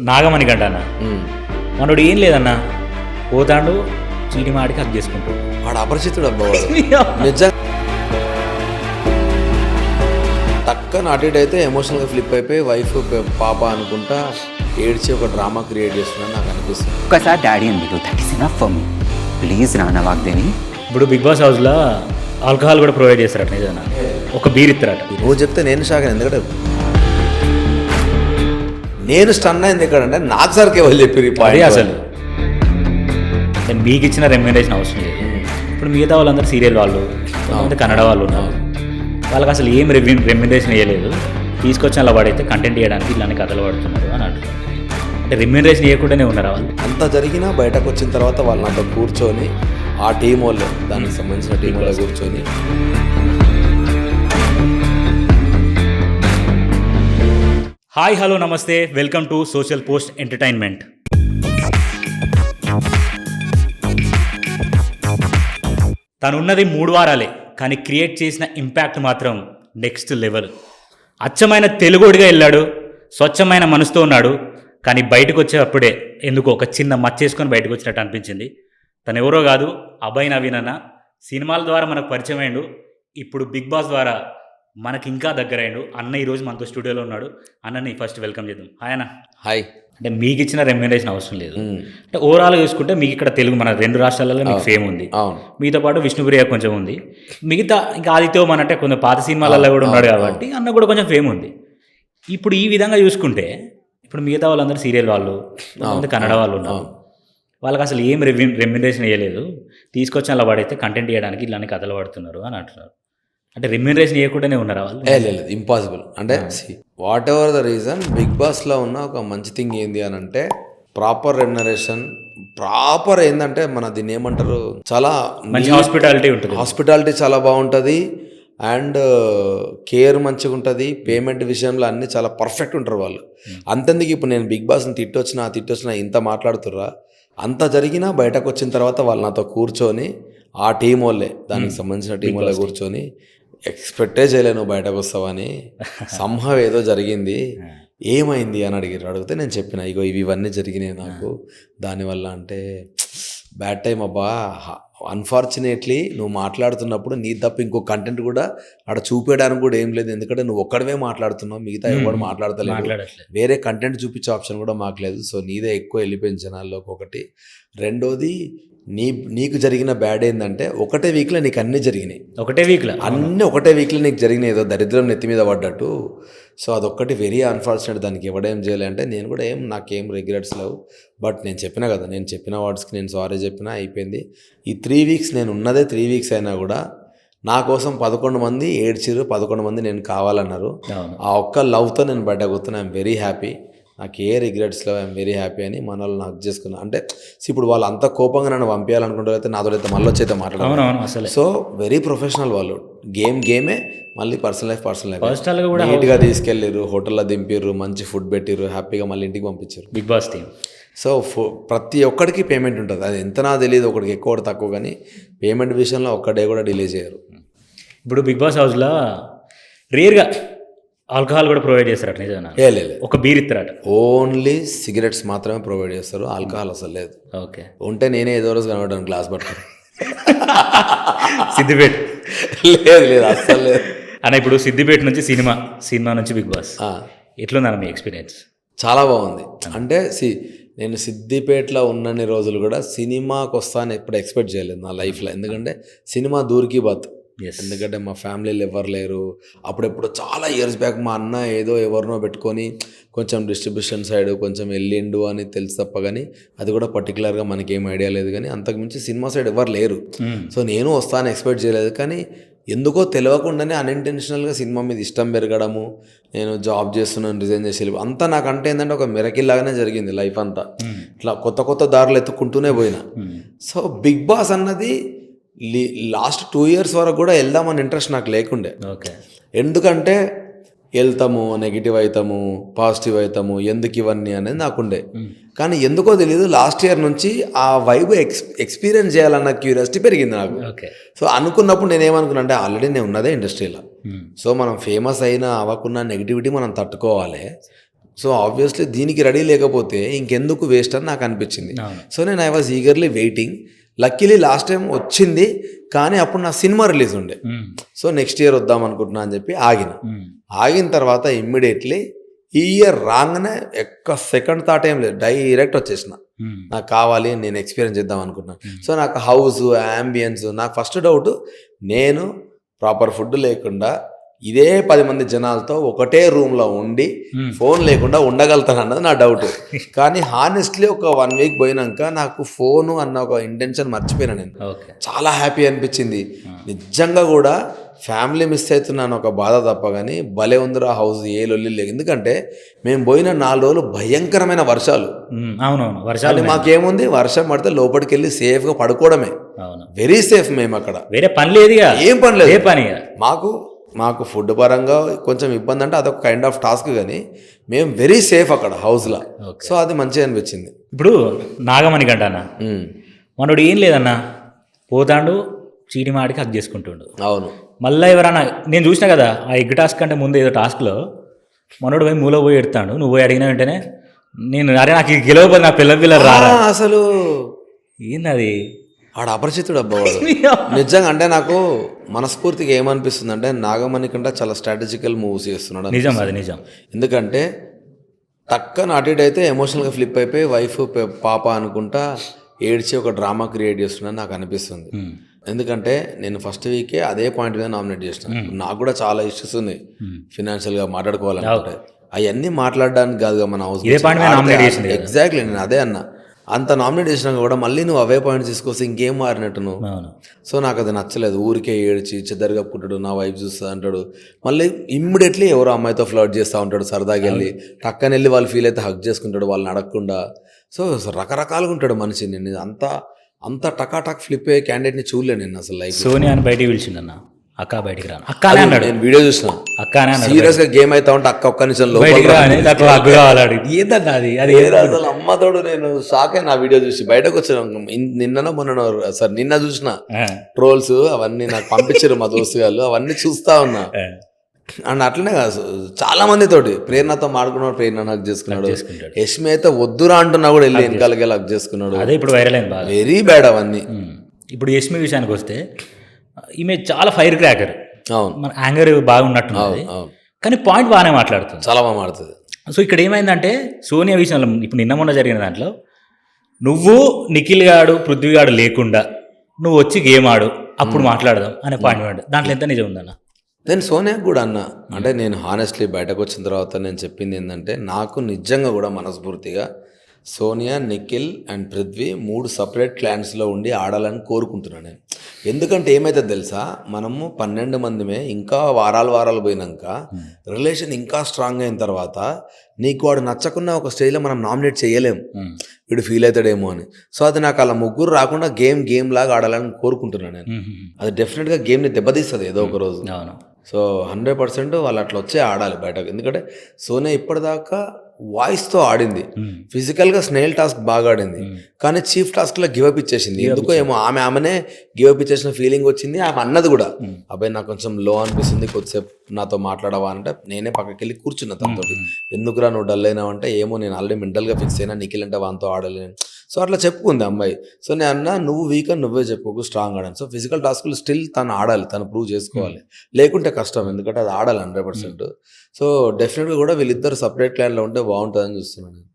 నాగమణి గంట అన్న మనోడు ఏం లేదన్నా పోతాడు చీటి మాడికి హక్ చేసుకుంటాడు. వాడు అపరిచితుడు అబ్బా వాడు. నిజంగా టక్కన అటు ఇటు అయితే ఎమోషనల్గా ఫ్లిప్ అయిపోయి వైఫ్ పాప అనుకుంటా ఏడ్చి ఒక డ్రామా క్రియేట్ చేస్తున్నాను నాకు అనిపిస్తుంది. ఒక్కసారి డాడీ ఎందుకు that is enough for me please నాన్న వాగ్దేవి. ఇప్పుడు బిగ్ బాస్ హౌస్లో ఆల్కహాల్ కూడా ప్రొవైడ్ చేస్తారట నిజంగా, ఒక బీర్ ఇస్తారట. నువ్వు చెప్తే నేను షాక్ అయ్యాను. ఎందుకంటే నేను స్టన్ అయింది ఎక్కడంటే నాకు సరికి వాళ్ళు చెప్పారు అది అసలు మీకు ఇచ్చిన రెమ్యునరేషన్ అవసరం లేదు. ఇప్పుడు మిగతా వాళ్ళందరూ సీరియల్ వాళ్ళు, కొంతమంది కన్నడ వాళ్ళు ఉన్నారు, వాళ్ళకి అసలు ఏం రెమ్యునరేషన్ వేయలేదు, తీసుకొచ్చి అలా వాడైతే కంటెంట్ చేయడానికి ఇలాంటి కథలు పడుతున్నారు అని అంటున్నారు. అంటే రెమ్యునరేషన్ ఇవ్వకుండానే ఉన్నారా వాళ్ళు? అంత జరిగినా బయటకు వచ్చిన తర్వాత వాళ్ళు నాతో కూర్చొని ఆ టీం వాళ్ళు, దానికి సంబంధించిన టీం వాళ్ళు కూర్చొని హాయ్ హలో నమస్తే, welcome to social post entertainment. తనున్నది 3 వారాలే, కానీ క్రియేట్ చేసిన ఇంపాక్ట్ మాత్రం నెక్స్ట్ లెవెల్. అచ్చమైన తెలుగుడిగా వెళ్ళాడు, స్వచ్ఛమైన మనసుతో ఉన్నాడు, కానీ బయటకు వచ్చేటప్పుడే ఎందుకో ఒక చిన్న మచ్చేసుకొని బయటకు వచ్చినట్టు అనిపించింది. తను ఎవరో కాదు, అభయ్ నవీన్ అన్న. సినిమాల ద్వారా మనకు పరిచయం అయ్యిండు, ఇప్పుడు బిగ్ బాస్ ద్వారా మనకి ఇంకా దగ్గర అయ్యిండు. అన్న ఈరోజు మనతో స్టూడియోలో ఉన్నాడు. అన్నని ఫస్ట్ వెల్కమ్ చేద్దాం. హాయ్ అన్న. హాయ్. అంటే మీకు ఇచ్చిన రెమ్యునరేషన్ అవసరం లేదు. అంటే ఓవరాల్గా చూసుకుంటే మీకు ఇక్కడ తెలుగు మన 2 రాష్ట్రాలలో మీకు ఫేమ్ ఉంది. మీతో పాటు విష్ణుప్రియ కొంచెం ఉంది, మిగతా ఇంకా ఆదిత్యమన్ అంటే కొంచెం పాత సినిమాలలో కూడా ఉన్నాడు కాబట్టి అన్న కూడా కొంచెం ఫేమ్ ఉంది. ఇప్పుడు ఈ విధంగా చూసుకుంటే ఇప్పుడు మిగతా వాళ్ళందరూ సీరియల్ వాళ్ళు, కొంతమంది కన్నడ వాళ్ళు ఉన్నారు, వాళ్ళకి అసలు ఏం రెమ్యునరేషన్ వేయలేదు, తీసుకొచ్చి అలా వాడైతే కంటెంట్ చేయడానికి ఇలాంటి కథలు పడుతున్నారు అని అంటున్నారు. అంటే రెమ్యునరేషన్ ఇవ్వకుండానే ఉన్నారా వాళ్ళు? లేదు, ఇంపాసిబుల్. అంటే whatever the reason, big బాస్లో ఉన్న ఒక మంచి థింగ్ ఏంది అని అంటే ప్రాపర్ రెమ్యునరేషన్. ప్రాపర్ ఏంటంటే మన దీన్ని ఏమంటారు, చాలా మంచి హాస్పిటాలిటీ ఉంటుంది, హాస్పిటాలిటీ చాలా బాగుంటుంది, అండ్ కేర్ మంచిగా ఉంటుంది, పేమెంట్ విషయంలో అన్నీ చాలా పర్ఫెక్ట్ ఉంటారు వాళ్ళు. అంతెందుకు ఇప్పుడు నేను బిగ్ బాస్ని తిట్టొచ్చినా ఇంత మాట్లాడుతుర్రా, అంత జరిగినా బయటకు వచ్చిన తర్వాత వాళ్ళు నాతో కూర్చొని ఆ టీం వాళ్ళే, దానికి సంబంధించిన టీం వాళ్ళే కూర్చొని ఎక్స్పెక్టే చేయలేను బయటకు వస్తావని, సంభవం ఏదో జరిగింది, ఏమైంది అని అడిగితే నేను చెప్పిన ఇగో ఇవన్నీ జరిగినాయి నాకు దానివల్ల. అంటే బ్యాడ్ టైం అబ్బా, అన్ఫార్చునేట్లీ నువ్వు మాట్లాడుతున్నప్పుడు నీ తప్ప ఇంకో కంటెంట్ కూడా అక్కడ చూపించడానికి కూడా ఏం లేదు, ఎందుకంటే నువ్వు ఒక్కడవే మాట్లాడుతున్నావు, మిగతా ఎవరు మాట్లాడతలేదు, వేరే కంటెంట్ చూపించే ఆప్షన్ కూడా మాకు లేదు. సో నీదే ఎక్కువ వెళ్ళిపోయింది జనాల్లోకి ఒకటి. రెండోది, నీకు జరిగిన బ్యాడ్ ఏంటంటే ఒకటే వీక్లో నీకు అన్నీ జరిగినాయి, ఒకటే వీక్లో నీకు జరిగినాయి, ఏదో దరిద్రం నెత్తి మీద పడ్డట్టు. సో అదొక్కటి వెరీ అన్ఫార్చునేట్. దానికి ఎవడేం చేయాలి అంటే నేను కూడా నాకేం రిగ్రెట్స్ లేవు. బట్ నేను చెప్పినా కదా, నేను చెప్పిన వర్డ్స్కి నేను సారీ చెప్పినా అయిపోయింది. ఈ 3 వీక్స్ నేను ఉన్నదే 3 వీక్స్ అయినా కూడా నా కోసం 11 మంది ఏడ్చిరు, 11 మంది నేను కావాలన్నారు. ఆ ఒక్క లవ్తో నేను బయటకు ఐఎమ్ వెరీ హ్యాపీ. నాకు ఏ రిగ్రెట్స్ లేవు, ఐఎమ్ వెరీ హ్యాపీ అని మన వాళ్ళు నాకు చేసుకున్నా. అంటే ఇప్పుడు వాళ్ళు అంత కోపంగా నన్ను పంపించాలనుకుంటారు, అయితే నాతో అయితే మళ్ళీ వచ్చి అయితే మాట్లాడారు. సో వెరీ ప్రొఫెషనల్ వాళ్ళు. గేమే, మళ్ళీ పర్సనల్ లైఫ్ నీట్గా తీసుకెళ్ళారు, హోటల్లో దింపారు, మంచి ఫుడ్ పెట్టారు, హ్యాపీగా మళ్ళీ ఇంటికి పంపించారు బిగ్ బాస్ టీమ్. సో ప్రతి ఒక్కడికి పేమెంట్ ఉంటుంది, అది ఎంత నా తెలియదు, ఒకటికి ఎక్కువ ఒకటి తక్కువ, కానీ పేమెంట్ విషయంలో ఒక్కడే కూడా డిలే చేయరు. ఇప్పుడు బిగ్ బాస్ హౌస్లో రేర్గా ఆల్కహాల్ కూడా ప్రొవైడ్ చేస్తారట నిజంగా? లేదు, ఒక బీర్ ఇస్తారట. ఓన్లీ సిగరెట్స్ మాత్రమే ప్రొవైడ్ చేస్తారు, ఆల్కహాల్ అసలు లేదు. ఓకే, ఉంటే నేనే ఏదో రోజు కనబడ్డాను గ్లాస్ పట్టుకుని సిద్దిపేట. లేదు అసలు లేదు అన్న. ఇప్పుడు సిద్దిపేట నుంచి సినిమా నుంచి బిగ్ బాస్ ఎట్లుందన్న మీ ఎక్స్పీరియన్స్? చాలా బాగుంది. అంటే నేను సిద్దిపేటలో ఉన్నన్ని రోజులు కూడా సినిమాకి వస్తాను ఎప్పుడు ఎక్స్పెక్ట్ చేయలేదు నా లైఫ్లో, ఎందుకంటే సినిమా దూరికి బాత్. ఎందుకంటే మా ఫ్యామిలీలో ఎవరు లేరు. అప్పుడెప్పుడు చాలా ఇయర్స్ బ్యాక్ మా అన్న ఏదో ఎవరినో పెట్టుకొని కొంచెం డిస్ట్రిబ్యూషన్ సైడ్ కొంచెం వెళ్ళిండు అని తెలుసు తప్ప, కానీ అది కూడా పర్టికులర్గా మనకేం ఐడియా లేదు, కానీ అంతకుమించి సినిమా సైడ్ ఎవరు లేరు. సో నేను వస్తాను ఎక్స్పెక్ట్ చేయలేదు, కానీ ఎందుకో తెలియకుండానే అన్ఇంటెన్షనల్గా సినిమా మీద ఇష్టం పెరగడము, నేను జాబ్ చేస్తున్నాను రిజైన్ చేసి అంతా నాకంటే ఏంటంటే ఒక మిరకిల్ లాగానే జరిగింది లైఫ్ అంతా. ఇట్లా కొత్త దారులు ఎత్తుకుంటూనే పోయినా. సో బిగ్ బాస్ అన్నది లాస్ట్ 2 years వరకు కూడా వెళ్దామని ఇంట్రెస్ట్ నాకు లేకుండే. ఎందుకంటే వెళ్తాము, నెగిటివ్ అవుతాము, పాజిటివ్ అవుతాము, ఎందుకు ఇవన్నీ అనేది నాకుండే. కానీ ఎందుకో తెలియదు, లాస్ట్ ఇయర్ నుంచి ఆ వైబ్ ఎక్స్పీరియన్స్ చేయాలన్న క్యూరియాసిటీ పెరిగింది నాకు. సో అనుకున్నప్పుడు నేనేమనుకున్నా అంటే ఆల్రెడీ నేను ఉన్నదే ఇండస్ట్రీలో, సో మనం ఫేమస్ అయినా అవ్వకున్న నెగిటివిటీ మనం తట్టుకోవాలి. సో ఆబ్వియస్లీ దీనికి రెడీ లేకపోతే ఇంకెందుకు వేస్ట్ అని నాకు అనిపించింది. అవును. సో నేను I was eagerly waiting. Luckily last time వచ్చింది, కానీ అప్పుడు నా సినిమా రిలీజ్ ఉండే. సో నెక్స్ట్ ఇయర్ వద్దాం అనుకుంటున్నా అని చెప్పి ఆగిన తర్వాత ఇమ్మీడియట్లీ ఈ ఇయర్ రాగానే ఎక్క సెకండ్ థాట్ ఏం లేదు, డైరెక్ట్ వచ్చేసిన. నాకు కావాలి, నేను ఎక్స్పీరియన్స్ చేద్దాం అనుకుంటున్నాను. సో నాకు హౌస్, యాంబియన్స్, నాకు ఫస్ట్ డౌట్, నేను ప్రాపర్ ఫుడ్ లేకుండా ఇదే 10 మంది జనాలతో ఒకటే రూమ్లో ఉండి ఫోన్ లేకుండా ఉండగలుగుతాను అన్నది నా డౌట్. కానీ హానెస్ట్లీ ఒక 1 వీక్ పోయినాక నాకు ఫోను అన్న ఒక ఇంటెన్షన్ మర్చిపోయినా నేను. చాలా హ్యాపీ అనిపించింది నిజంగా కూడా. ఫ్యామిలీ మిస్ అవుతున్నాను ఒక బాధ తప్ప, కానీ భలే ఉందిరా హౌస్, ఏ లొల్లి లేదు. ఎందుకంటే మేము పోయిన 4 రోజులు భయంకరమైన వర్షాలు. అవునవును, వర్షాలు. మాకేముంది, వర్షం పడితే లోపలికి వెళ్ళి సేఫ్గా పడుకోవడమే, వెరీ సేఫ్. మేము అక్కడ వేరే పని లేదు, ఏం పని లేదు. పని మాకు ఫుడ్ పరంగా కొంచెం ఇబ్బంది, అంటే అదొక కైండ్ ఆఫ్ టాస్క్, కానీ మేము వెరీ సేఫ్ అక్కడ హౌస్లో. సో అది మంచిగా అనిపించింది. ఇప్పుడు నాగమణి గంట అన్న, మనోడు ఏం లేదన్నా, పోతాడు చీటి మాడికి హక్ చేసుకుంటుండు. అవును. మళ్ళీ ఎవరన్నా, నేను చూసినా కదా ఆ ఎగ్ టాస్క్ అంటే ముందు ఏదో టాస్క్లో మనోడు పోయి మూల పోయి ఎడతాడు, నువ్వు పోయి అడిగిన వెంటనే నేను అరే నాకు గెలవబోదు, నా పిల్లలు రారా అసలు ఏంది ఆడ అపరిచితుడు అబ్బా వాడు. నిజంగా అంటే నాకు మనస్ఫూర్తిగా ఏమనిపిస్తుంది అంటే, నాగమణి కంటే చాలా స్ట్రాటజికల్ మూవ్స్ చేస్తున్నాడు. నిజం, అది నిజం. ఎందుకంటే టక్కన అటు ఇటు అయితే ఎమోషనల్గా ఫ్లిప్ అయిపోయి వైఫ్ పాప అనుకుంటా ఏడ్చి ఒక డ్రామా క్రియేట్ చేస్తున్నాడని నాకు అనిపిస్తుంది. ఎందుకంటే నేను ఫస్ట్ వీకే అదే పాయింట్ మీద నామినేట్ చేసిన. నాకు కూడా చాలా ఇష్యూస్ ఉన్నాయి ఫినాన్షియల్గా మాట్లాడుకోవాలంటే, అవన్నీ మాట్లాడడానికి కాదుగా మన హౌస్. ఎగ్జాక్ట్లీ, నేను అదే అన్నా. అంత నామినేట్ చేసినాక కూడా మళ్ళీ నువ్వు అవే పాయింట్స్ తీసుకొస్తే ఇంకేం మారినట్టు నువ్వు. సో నాకు అది నచ్చలేదు. ఊరికే ఏడ్చి చెద్దరు కప్పుకుంటాడు, నా వైఫ్ చూస్తా అంటాడు, మళ్ళీ ఇమ్మీడియట్లీ ఎవరో అమ్మాయితో ఫ్లర్ట్ చేస్తూ ఉంటాడు, సరదాగా వెళ్ళి టక్కని వెళ్ళి వాళ్ళు ఫీల్ అయితే హక్ చేసుకుంటాడు వాళ్ళని అడగకుండా. సో రకరకాలుగా ఉంటాడు మనిషి. నేను అంత టకాటక్ ఫ్లిప్ అయ్యే క్యాండిడేట్ని చూడలేను నేను అసలు లైఫ్. సోనియా అని బయటికి పిలిచిందన్న, అక్క బయటికి రాను అక్క అన్నాడు. నేను వీడియో చూసిన, అక్క సీరియస్ గా గేమ్ అవుతా ఉంటే అక్క ఒక్క నిమిషం అసలు అమ్మతోడు. నేను షాక్ అయిన ఆ వీడియో చూసి. బయటకు వచ్చాను నిన్న మొన్న, సార్ నిన్న చూసిన ట్రోల్స్ అవన్నీ నాకు పంపించారు మా దోస్తు వాళ్ళు, అవన్నీ చూస్తా ఉన్నా. అండ్ అట్లనే కాదు, చాలా మందితోటి ప్రేరణతో మాడుకున్నాడు, ప్రేరణ హక్ చేసుకున్నాడు. యష్మి అయితే వద్దురా అంటున్నా కూడా వెళ్ళి వెనకాలకి హక్ చేసుకున్నాడు. అదే ఇప్పుడు వైరల్ అయింది, వెరీ బ్యాడ్ అవన్నీ. ఇప్పుడు యష్మి విషయానికి వస్తే, ఈమె చాలా ఫైర్ క్రాకర్. అవును, మన యాంగర్ బాగున్నట్టు, కానీ పాయింట్ బాగానే మాట్లాడుతుంది, చాలా బాగా మాట్లాడుతుంది. సో ఇక్కడ ఏమైందంటే సోనియా విషయంలో ఇప్పుడు నిన్న మొన్న జరిగిన దాంట్లో, నువ్వు నిఖిల్ గాడు పృథ్వీ గాడు లేకుండా నువ్వు వచ్చి గేమ్ ఆడు, అప్పుడు మాట్లాడదాం అనే పాయింట్. దాంట్లో ఎంత నిజం ఉందన్న? నేను సోనియాకి కూడా అన్నా, అంటే నేను హానెస్ట్లీ బయటకు వచ్చిన తర్వాత నేను చెప్పింది ఏంటంటే, నాకు నిజంగా కూడా మనస్ఫూర్తిగా సోనియా, నిఖిల్ అండ్ పృథ్వీ 3 సపరేట్ క్లాన్స్లో ఉండి ఆడాలని కోరుకుంటున్నాను నేను. ఎందుకంటే ఏమైతే తెలుసా, మనము 12 మందిమే ఇంకా వారాలు పోయినాక రిలేషన్ ఇంకా స్ట్రాంగ్ అయిన తర్వాత నీకు వాడు నచ్చకున్న ఒక స్టేజ్లో మనం నామినేట్ చేయలేము, వీడు ఫీల్ అవుతాడేమో అని. సో అది నాకు అలా ముగ్గురు రాకుండా గేమ్ లాగా ఆడాలని కోరుకుంటున్నాను నేను. అది డెఫినెట్గా గేమ్ని దెబ్బతీస్తుంది ఏదో ఒక రోజు. సో 100% వాళ్ళు అట్లా వచ్చే ఆడాలి బయటకు. ఎందుకంటే సోనియా ఇప్పటిదాకా వాయిస్తో ఆడింది, ఫిజికల్గా స్నేల్ టాస్క్ బాగా ఆడింది, కానీ చీఫ్ టాస్క్లో గివప్ ఇచ్చేసింది. ఎందుకో ఏమో ఆమెనే గివప్ ఇచ్చేసిన ఫీలింగ్ వచ్చింది. ఆమె అన్నది కూడా, అబ్బాయి నాకు కొంచెం లో అనిపిస్తుంది, కొద్దిసేపు నాతో మాట్లాడవా అంటే నేనే పక్కకి వెళ్ళి కూర్చున్నా తనతో. ఎందుకురా నువ్వు డల్ అయినావు అంటే, ఏమో నేను ఆల్రెడీ మెంటల్గా ఫిక్స్ అయినా, నిఖిల్ అంటే వానితో ఆడలేను. సో అట్లా చెప్పుకుంది అమ్మాయి. సో నేను అన్నా, నువ్వు వీక్ అని నువ్వే చెప్పుకోకు, స్ట్రాంగ్ ఆడాను. సో ఫిజికల్ టాస్క్లు స్టిల్ తను ఆడాలి, తను ప్రూవ్ చేసుకోవాలి, లేకుంటే కష్టం. ఎందుకంటే అది ఆడాలి 100%. సో డెఫినెట్గా కూడా వీళ్ళిద్దరు సపరేట్ క్లాన్లో ఉంటే బాగుంటుందని చూస్తున్నాను నేను.